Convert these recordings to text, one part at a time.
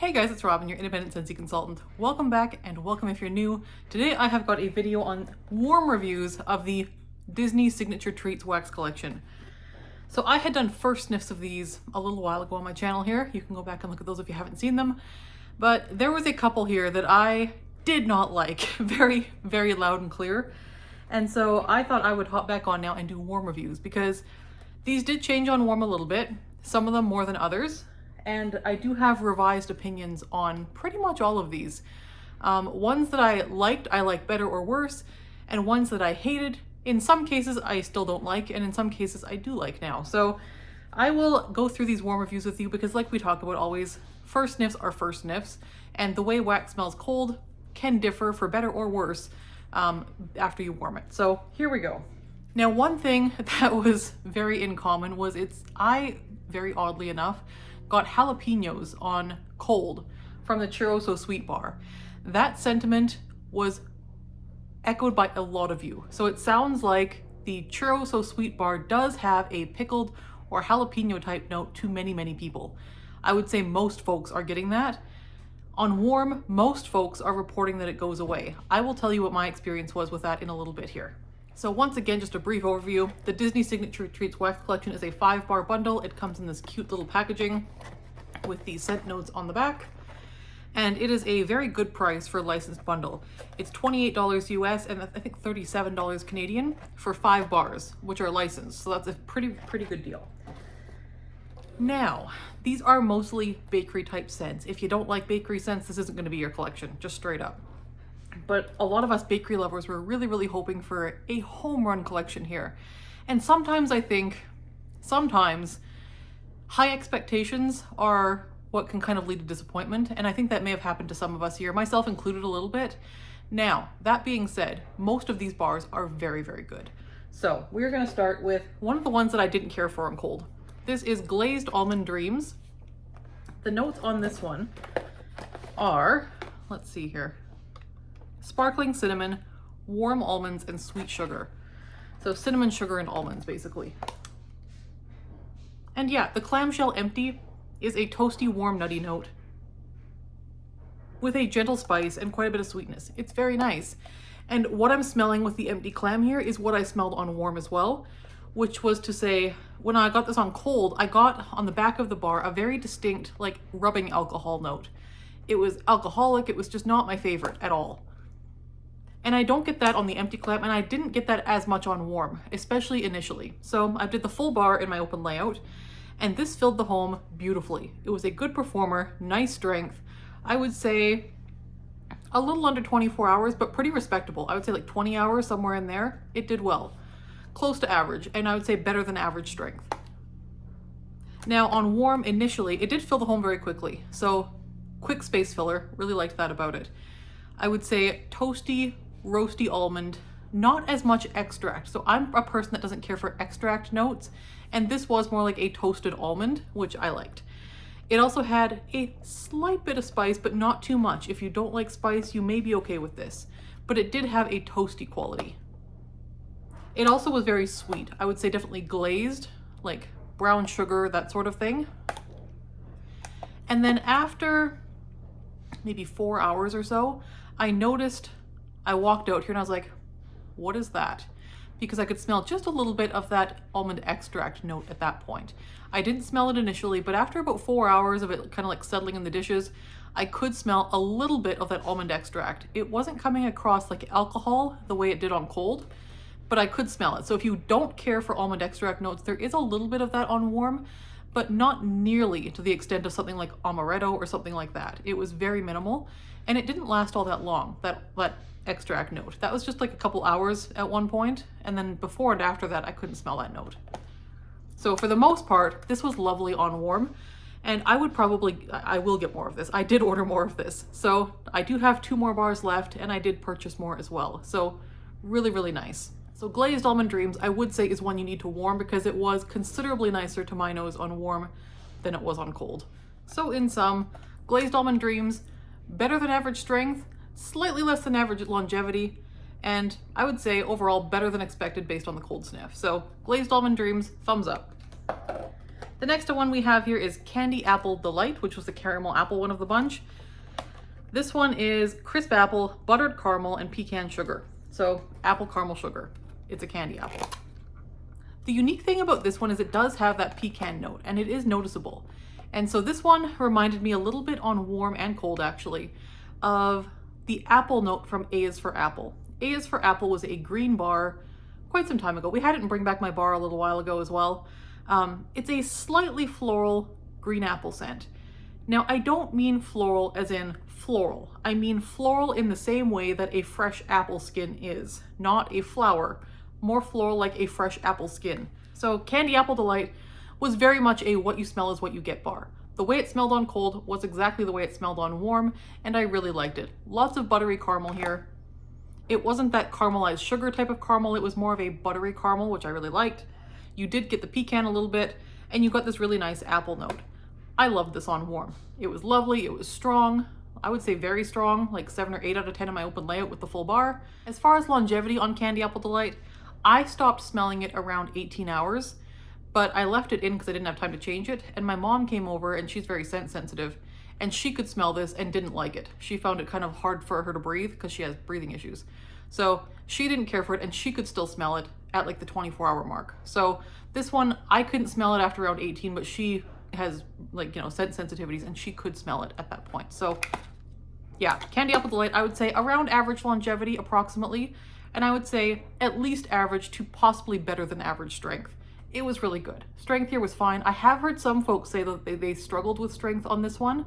Hey guys, it's Robyn, your independent Scentsy consultant. Welcome back and welcome if you're new. Today I have got a video on warm reviews of the Disney Signature Treats Wax Collection. So I had done first sniffs of these a little while ago on my channel here. You can go back and look at those if you haven't seen them. But there was a couple here that I did not like, very, very loud and clear. And so I thought I would hop back on now and do warm reviews because these did change on warm a little bit, some of them more than others. And I do have revised opinions on pretty much all of these. Ones that I like better or worse, and ones that I hated, in some cases I still don't like, and in some cases I do like now. So I will go through these warm reviews with you because like we talk about always, first sniffs are first sniffs, and the way wax smells cold can differ for better or worse after you warm it. So here we go. Now one thing that was very in common was I, very oddly enough, got jalapenos on cold from the Churro So Sweet bar. That sentiment was echoed by a lot of you. So it sounds like the Churro So Sweet bar does have a pickled or jalapeno type note to many, many people. I would say most folks are getting that. On warm, most folks are reporting that it goes away. I will tell you what my experience was with that in a little bit here. So once again, just a brief overview. The Disney Signature Treats Wax Collection is a 5-bar bundle. It comes in this cute little packaging with the scent notes on the back. And it is a very good price for a licensed bundle. It's $28 US and I think $37 Canadian for 5 bars, which are licensed. So that's a pretty good deal. Now, these are mostly bakery type scents. If you don't like bakery scents, this isn't going to be your collection, just straight up. But a lot of us bakery lovers were really hoping for a home run collection here. And sometimes I think, high expectations are what can kind of lead to disappointment. And I think that may have happened to some of us here, myself included a little bit. Now, that being said, most of these bars are very good. So we're gonna start with one of the ones that I didn't care for on cold. This is Glazed Almond Dreams. The notes on this one are, let's see here, sparkling cinnamon, warm almonds, and sweet sugar. So cinnamon, sugar, and almonds, basically. And yeah, the clamshell empty is a toasty, warm, nutty note with a gentle spice and quite a bit of sweetness. It's very nice. And what I'm smelling with the empty clam here is what I smelled on warm as well, which was to say, when I got this on cold, I got on the back of the bar a very distinct, like, rubbing alcohol note. It was alcoholic, it was just not my favorite at all. And I don't get that on the empty clam, and I didn't get that as much on warm, especially initially. So I did the full bar in my open layout, and this filled the home beautifully. It was a good performer, nice strength. I would say a little under 24 hours, but pretty respectable. I would say like 20 hours, somewhere in there. It did well. Close to average, and I would say better than average strength. Now on warm, initially, it did fill the home very quickly. So quick space filler, really liked that about it. I would say toasty, roasty almond, not as much extract. So I'm a person that doesn't care for extract notes, and this was more like a toasted almond, which I liked. It also had a slight bit of spice, but not too much. If you don't like spice, you may be okay with this, but it did have a toasty quality. It also was very sweet. I would say definitely glazed, like brown sugar, that sort of thing. And then after maybe 4 hours or so, I walked out here and I was like, what is that? Because I could smell just a little bit of that almond extract note at that point. I didn't smell it initially, but after about 4 hours of it kind of like settling in the dishes, I could smell a little bit of that almond extract. It wasn't coming across like alcohol the way it did on cold, but I could smell it. So if you don't care for almond extract notes, there is a little bit of that on warm, but not nearly to the extent of something like amaretto or something like that. It was very minimal, and it didn't last all that long, that extract note. That was just like a couple hours at one point, and then before and after that, I couldn't smell that note. So for the most part, this was lovely on warm, and I will get more of this. I did order more of this. So I do have 2 more bars left, and I did purchase more as well. So really nice. So Glazed Almond Dreams, I would say, is one you need to warm because it was considerably nicer to my nose on warm than it was on cold. So in sum, Glazed Almond Dreams, better than average strength, slightly less than average longevity, and I would say overall better than expected based on the cold sniff. So Glazed Almond Dreams, thumbs up. The next one we have here is Candy Apple Delight, which was the caramel apple one of the bunch. This one is crisp apple, buttered caramel, and pecan sugar. So apple caramel sugar. It's a candy apple. The unique thing about this one is it does have that pecan note, and it is noticeable. And so this one reminded me a little bit on warm and cold actually of the apple note from A is for Apple. A is for Apple was a green bar quite some time ago. We had it in Bring Back My Bar a little while ago as well. It's a slightly floral green apple scent. Now, I don't mean floral as in floral. I mean floral in the same way that a fresh apple skin is, not a flower. More floral like a fresh apple skin. So Candy Apple Delight was very much a what you smell is what you get bar. The way it smelled on cold was exactly the way it smelled on warm, and I really liked it. Lots of buttery caramel here. It wasn't that caramelized sugar type of caramel, it was more of a buttery caramel, which I really liked. You did get the pecan a little bit, and you got this really nice apple note. I loved this on warm. It was lovely, it was strong. I would say very strong, like 7 or 8 out of 10 in my open layout with the full bar. As far as longevity on Candy Apple Delight, I stopped smelling it around 18 hours, but I left it in because I didn't have time to change it. And my mom came over, and she's very scent sensitive, and she could smell this and didn't like it. She found it kind of hard for her to breathe because she has breathing issues. So she didn't care for it, and she could still smell it at like the 24-hour mark. So this one, I couldn't smell it after around 18, but she has like, scent sensitivities, and she could smell it at that point. So yeah, Candy Apple Delight, I would say around average longevity approximately, and I would say at least average to possibly better than average strength. It was really good. Strength here was fine. I have heard some folks say that they struggled with strength on this one.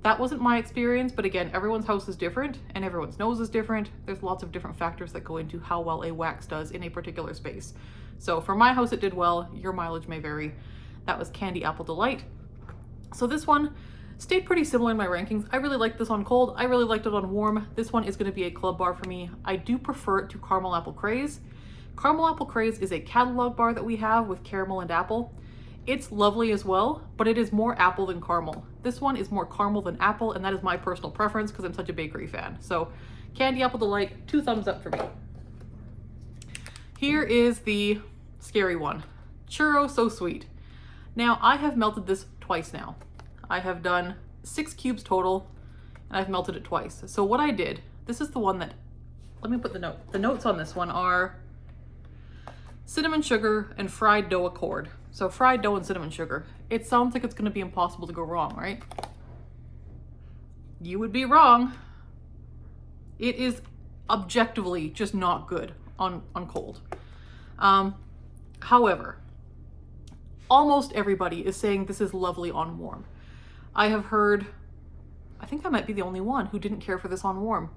That wasn't my experience, but again, everyone's house is different and everyone's nose is different. There's lots of different factors that go into how well a wax does in a particular space. So for my house, it did well. Your mileage may vary. That was Candy Apple Delight. So this one stayed pretty similar in my rankings. I really liked this on cold. I really liked it on warm. This one is going to be a club bar for me. I do prefer it to Caramel Apple Craze. Caramel Apple Craze is a catalog bar that we have with caramel and apple. It's lovely as well, but it is more apple than caramel. This one is more caramel than apple, and that is my personal preference because I'm such a bakery fan. So Candy Apple Delight, 2 thumbs up for me. Here is the scary one, Churro So Sweet. Now, I have melted this twice now. I have done 6 cubes total, and I've melted it twice. So what I did, this is the one that, let me put the note. The notes on this one are cinnamon sugar and fried dough accord. So fried dough and cinnamon sugar. It sounds like it's going to be impossible to go wrong, right? You would be wrong. It is objectively just not good on cold. However, almost everybody is saying this is lovely on warm. I have heard, I think I might be the only one who didn't care for this on warm.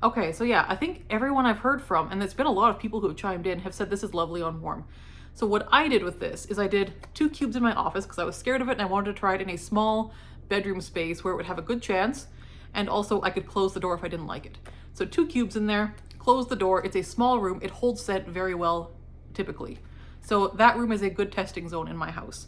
Okay, so yeah, I think everyone I've heard from, and there's been a lot of people who have chimed in, have said this is lovely on warm. So what I did with this is I did 2 cubes in my office because I was scared of it and I wanted to try it in a small bedroom space where it would have a good chance, and also I could close the door if I didn't like it. So 2 cubes in there, close the door. It's a small room. It holds scent very well, typically. So that room is a good testing zone in my house.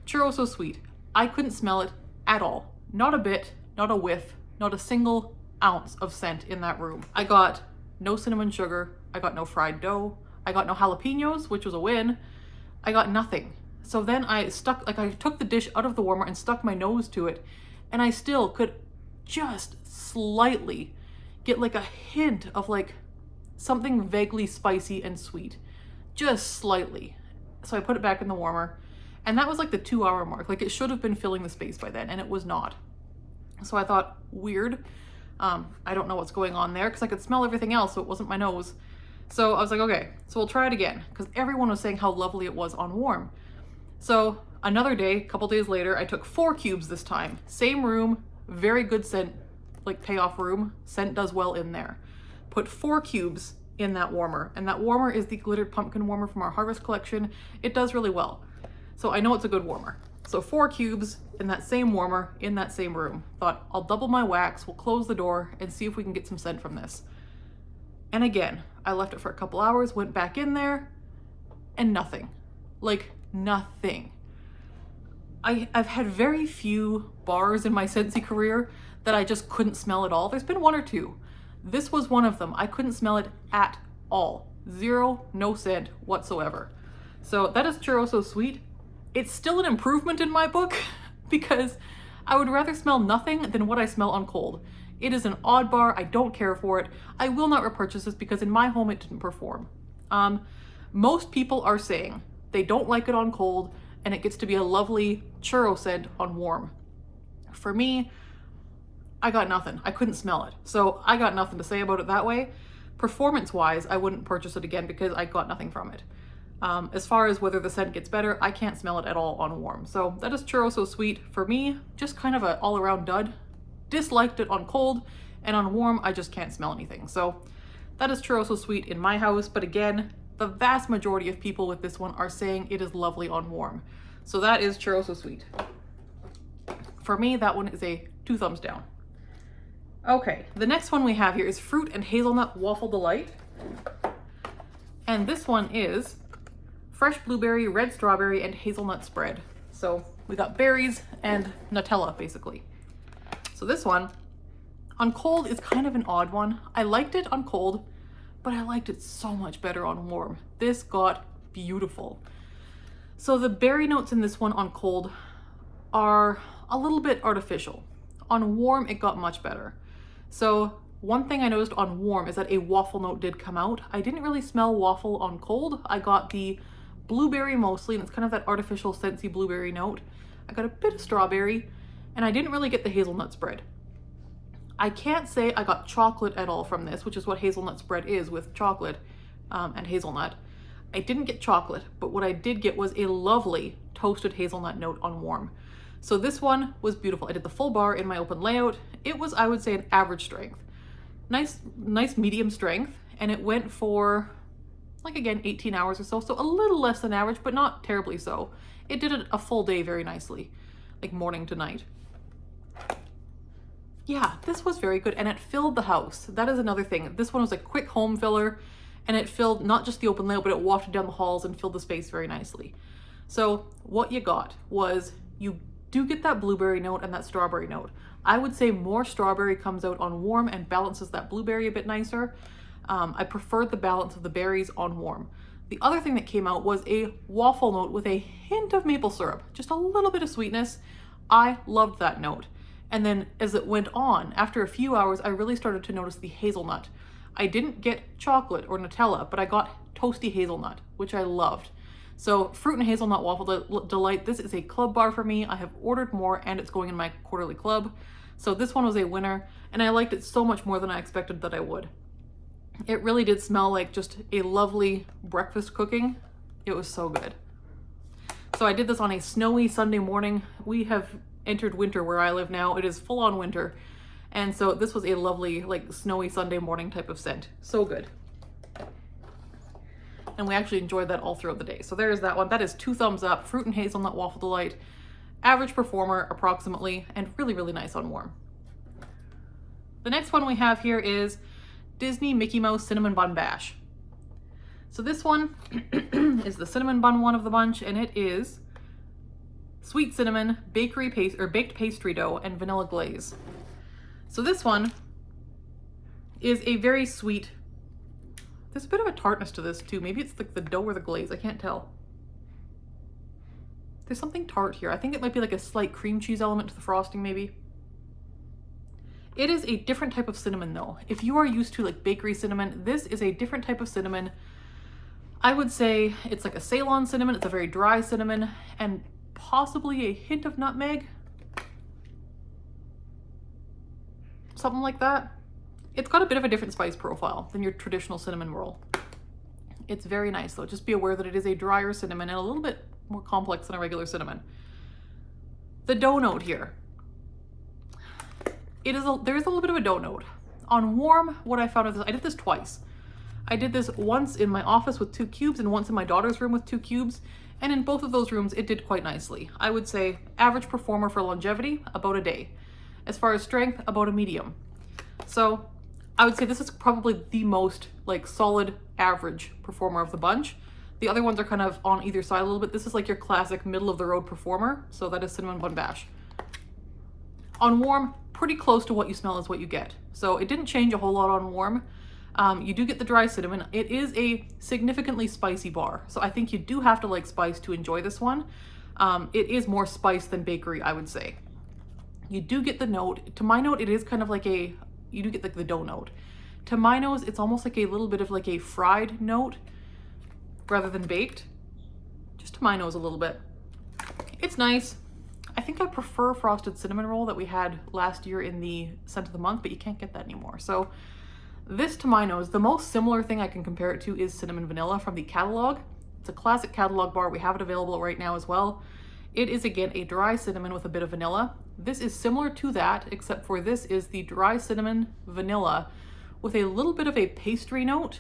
Churro So Sweet. I couldn't smell it at all. Not a bit, not a whiff, not a single ounce of scent in that room. I got no cinnamon sugar. I got no fried dough. I got no jalapenos, which was a win. I got nothing. So then I took the dish out of the warmer and stuck my nose to it, and I still could just slightly get like a hint of like something vaguely spicy and sweet. Just slightly. So I put it back in the warmer, and that was like the 2-hour mark. Like it should have been filling the space by then, and it was not. So I thought, weird. I don't know what's going on there because I could smell everything else, so it wasn't my nose. So I was like, okay, so we'll try it again because everyone was saying how lovely it was on warm. So another day, a couple days later, I took 4 cubes this time. Same room, very good scent, like payoff room. Scent does well in there. Put 4 cubes in that warmer, and that warmer is the glittered pumpkin warmer from our Harvest collection. It does really well. So I know it's a good warmer. So 4 cubes in that same warmer, in that same room. Thought, I'll double my wax, we'll close the door, and see if we can get some scent from this. And again, I left it for a couple hours, went back in there, and nothing. Like, nothing. I've had very few bars in my Scentsy career that I just couldn't smell at all. There's been 1 or 2. This was one of them. I couldn't smell it at all. 0, no scent whatsoever. So that is Churro So Sweet. It's still an improvement in my book because I would rather smell nothing than what I smell on cold. It is an odd bar. I don't care for it. I will not repurchase this because in my home it didn't perform. Most people are saying they don't like it on cold and it gets to be a lovely churro scent on warm. For me, I got nothing. I couldn't smell it. So I got nothing to say about it that way. Performance-wise, I wouldn't purchase it again because I got nothing from it. As far as whether the scent gets better, I can't smell it at all on warm. So that is Churro So Sweet. For me, just kind of an all-around dud. Disliked it on cold, and on warm, I just can't smell anything. So that is Churro So Sweet in my house. But again, the vast majority of people with this one are saying it is lovely on warm. So that is Churro So Sweet. For me, that one is a 2 thumbs down. Okay, the next one we have here is Fruit and Hazelnut Waffle Delight. And this one is fresh blueberry, red strawberry, and hazelnut spread. So we got berries and Nutella, basically. So this one, on cold, is kind of an odd one. I liked it on cold, but I liked it so much better on warm. This got beautiful. So the berry notes in this one on cold are a little bit artificial. On warm, it got much better. So one thing I noticed on warm is that a waffle note did come out. I didn't really smell waffle on cold. I got the blueberry mostly, and it's kind of that artificial Scentsy blueberry note. I got a bit of strawberry, and I didn't really get the hazelnut spread. I can't say I got chocolate at all from this, which is what hazelnut spread is with chocolate and hazelnut. I didn't get chocolate, but what I did get was a lovely toasted hazelnut note on warm. So this one was beautiful. I did the full bar in my open layout. It was, I would say, an average strength. Nice medium strength, and it went for, like, again, 18 hours or so, so a little less than average, but not terribly so. It did a full day very nicely, like morning to night. Yeah, this was very good, and it filled the house. That is another thing. This one was a quick home filler, and it filled not just the open layout, but it wafted down the halls and filled the space very nicely. So what you got was, you do get that blueberry note and that strawberry note. I would say more strawberry comes out on warm and balances that blueberry a bit nicer. I preferred the balance of the berries on warm. The other thing that came out was a waffle note with a hint of maple syrup, just a little bit of sweetness. I loved that note. And then as it went on, after a few hours, I really started to notice the hazelnut. I didn't get chocolate or Nutella, but I got toasty hazelnut, which I loved. So Fruit and Hazelnut Waffle Delight, this is a club bar for me. I have ordered more and it's going in my quarterly club. So this one was a winner, and I liked it so much more than I expected that I would. It really did smell like just a lovely breakfast cooking. It was so good. So I did this on a snowy Sunday morning. We have entered winter where I live now. It is full on winter. And so this was a lovely, like, snowy Sunday morning type of scent. So good. And we actually enjoyed that all throughout the day. So there's that one. That is 2 thumbs up. Fruit and Hazelnut Waffle Delight. Average performer, approximately, and really, really nice on warm. The next one we have here is Disney Mickey Mouse Cinnamon Bun Bash. So this one is the cinnamon bun one of the bunch, and it is sweet cinnamon, baked pastry dough, and vanilla glaze. So this one is a very sweet. There's a bit of a tartness to this too. Maybe it's like the dough or the glaze. I can't tell. There's something tart here. I think it might be like a slight cream cheese element to the frosting, maybe. It is a different type of cinnamon though. If you are used to like bakery cinnamon, this is a different type of cinnamon. I would say it's like a Ceylon cinnamon. It's a very dry cinnamon and possibly a hint of nutmeg. Something like that. It's got a bit of a different spice profile than your traditional cinnamon roll. It's very nice though. Just be aware that it is a drier cinnamon and a little bit more complex than a regular cinnamon. The dough note here. There is a little bit of a dough note. On warm, what I found is I did this twice. I did this once in my office with 2 cubes and once in my daughter's room with 2 cubes. And in both of those rooms, it did quite nicely. I would say average performer for longevity, about a day. As far as strength, about a medium. So I would say this is probably the most like solid average performer of the bunch. The other ones are kind of on either side a little bit. This is like your classic middle of the road performer. So that is Cinnamon Bun Bash. On warm, pretty close to what you smell is what you get. So it didn't change a whole lot on warm. You do get the dry cinnamon. It is a significantly spicy bar. So I think you do have to like spice to enjoy this one. It is more spice than bakery, I would say. You do get the note. To my note, it is kind of like you do get like the dough note. To my nose, it's almost like a little bit of like a fried note rather than baked. Just to my nose a little bit. It's nice. I think I prefer frosted cinnamon roll that we had last year in the scent of the month, but you can't get that anymore. So this, to my nose, the most similar thing I can compare it to is cinnamon vanilla from the catalog. It's a classic catalog bar. We have it available right now as well. It is, again, a dry cinnamon with a bit of vanilla. This is similar to that, except for this is the dry cinnamon vanilla with a little bit of a pastry note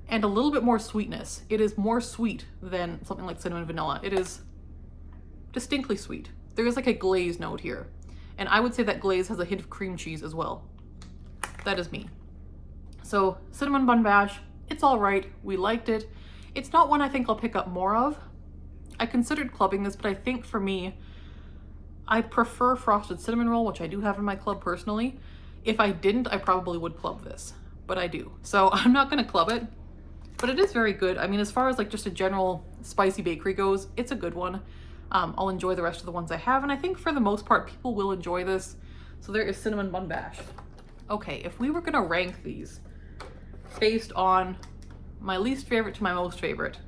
and a little bit more sweetness. It is more sweet than something like cinnamon vanilla. It is distinctly sweet. There is like a glaze note here. And I would say that glaze has a hint of cream cheese as well. That is me. So cinnamon bun bash, it's all right. We liked it. It's not one I think I'll pick up more of. I considered clubbing this, but I think for me, I prefer frosted cinnamon roll, which I do have in my club personally. If I didn't, I probably would club this, but I do. So I'm not gonna club it, but it is very good. I mean, as far as like just a general spicy bakery goes, it's a good one. I'll enjoy the rest of the ones I have, and I think for the most part, people will enjoy this. So there is cinnamon bun bash. Okay, if we were gonna rank these based on my least favorite to my most favorite,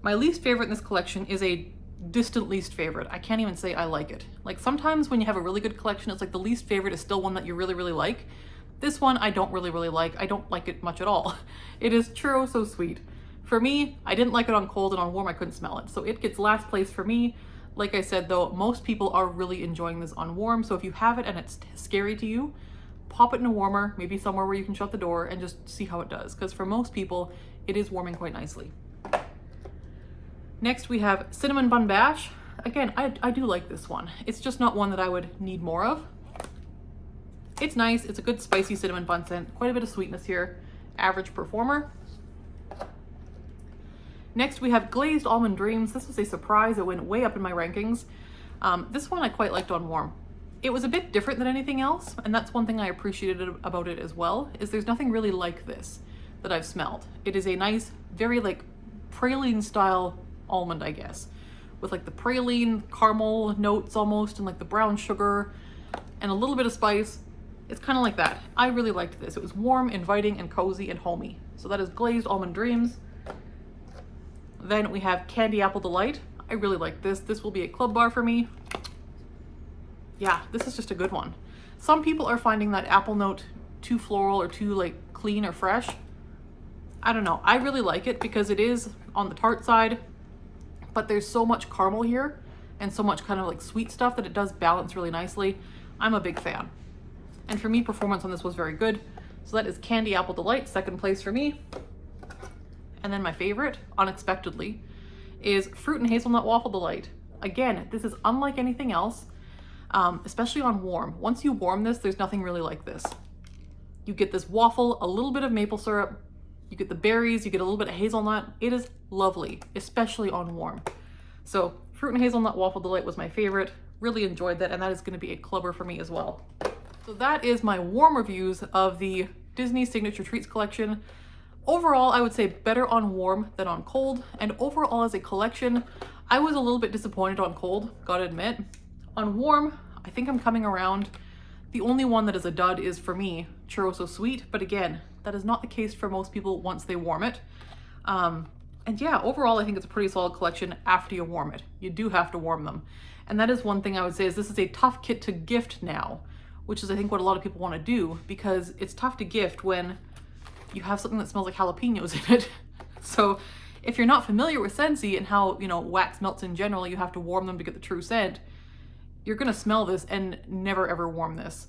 my least favorite in this collection is a distant least favorite. I can't even say I like it. Like sometimes when you have a really good collection, it's like the least favorite is still one that you really, really like. This one I don't really, really like. I don't like it much at all. It is Churro So Sweet. For me, I didn't like it on cold, and on warm I couldn't smell it. So it gets last place for me. Like I said though, most people are really enjoying this on warm. So if you have it and it's scary to you, pop it in a warmer, maybe somewhere where you can shut the door and just see how it does. Because for most people, it is warming quite nicely. Next we have cinnamon bun bash. Again, I do like this one. It's just not one that I would need more of. It's nice. It's a good spicy cinnamon bun scent. Quite a bit of sweetness here. Average performer. Next we have Glazed Almond Dreams. This was a surprise. It went way up in my rankings. This one I quite liked on warm. It was a bit different than anything else, and that's one thing I appreciated about it as well, is there's nothing really like this that I've smelled. It is a nice, very like praline style almond, I guess, with like the praline caramel notes almost, and like the brown sugar and a little bit of spice. It's kind of like that. I really liked this. It was warm, inviting, and cozy and homey. So that is Glazed Almond Dreams. Then we have Candy Apple Delight. I really like this. This will be a club bar for me. Yeah, this is just a good one. Some people are finding that apple note too floral or too like clean or fresh. I don't know. I really like it because it is on the tart side, but there's so much caramel here and so much kind of like sweet stuff that it does balance really nicely. I'm a big fan. And for me, performance on this was very good. So that is Candy Apple Delight, second place for me. And then my favorite, unexpectedly, is Fruit and Hazelnut Waffle Delight. Again, this is unlike anything else, especially on warm. Once you warm this, there's nothing really like this. You get this waffle, a little bit of maple syrup, you get the berries, you get a little bit of hazelnut. It is lovely, especially on warm. So Fruit and Hazelnut Waffle Delight was my favorite. Really enjoyed that, and that is going to be a clubber for me as well. So that is my warm reviews of the Disney Signature Treats collection. Overall, I would say better on warm than on cold, and overall as a collection, I was a little bit disappointed on cold, gotta admit. On warm, I think I'm coming around. The only one that is a dud is, for me, Churro So Sweet, but again, that is not the case for most people once they warm it. And yeah, overall, I think it's a pretty solid collection after you warm it. You do have to warm them. And that is one thing I would say is this is a tough kit to gift now, which is I think what a lot of people want to do, because it's tough to gift when you have something that smells like jalapenos in it. So if you're not familiar with Scentsy and how, you know, wax melts in general, you have to warm them to get the true scent, you're gonna smell this and never ever warm this,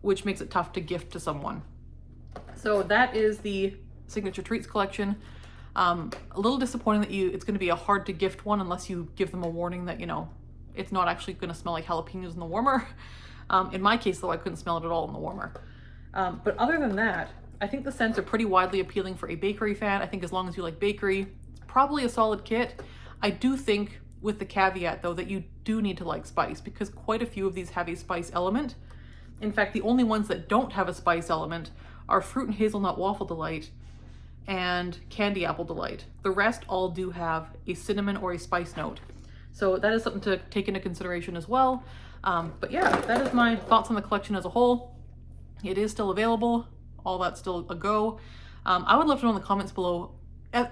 which makes it tough to gift to someone. So that is the Signature Treats collection. A little disappointing that it's gonna be a hard to gift one unless you give them a warning that, you know, it's not actually gonna smell like jalapenos in the warmer. In my case though, I couldn't smell it at all in the warmer. But other than that, I think the scents are pretty widely appealing for a bakery fan. I think as long as you like bakery, it's probably a solid kit. I do think, with the caveat though, that you do need to like spice, because quite a few of these have a spice element. In fact, the only ones that don't have a spice element are Fruit and Hazelnut Waffle Delight and Candy Apple Delight. The rest all do have a cinnamon or a spice note. So that is something to take into consideration as well. But yeah, that is my thoughts on the collection as a whole. It is still available. All that's still a go. I would love to know in the comments below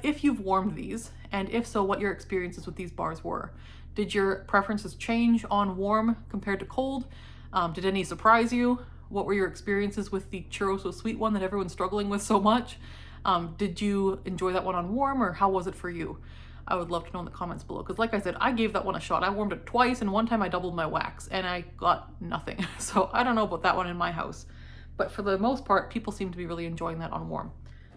if you've warmed these, and if so, what your experiences with these bars were. Did your preferences change on warm compared to cold? Did any surprise you? What were your experiences with the Churro So Sweet one that everyone's struggling with so much? Did you enjoy that one on warm, or how was it for you? I would love to know in the comments below, because like I said, I gave that one a shot. I warmed it twice, and one time I doubled my wax and I got nothing. So I don't know about that one in my house, but for the most part, people seem to be really enjoying that on warm.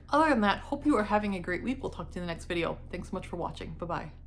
Other than that, hope you are having a great week. We'll talk to you in the next video. Thanks so much for watching. Bye-bye.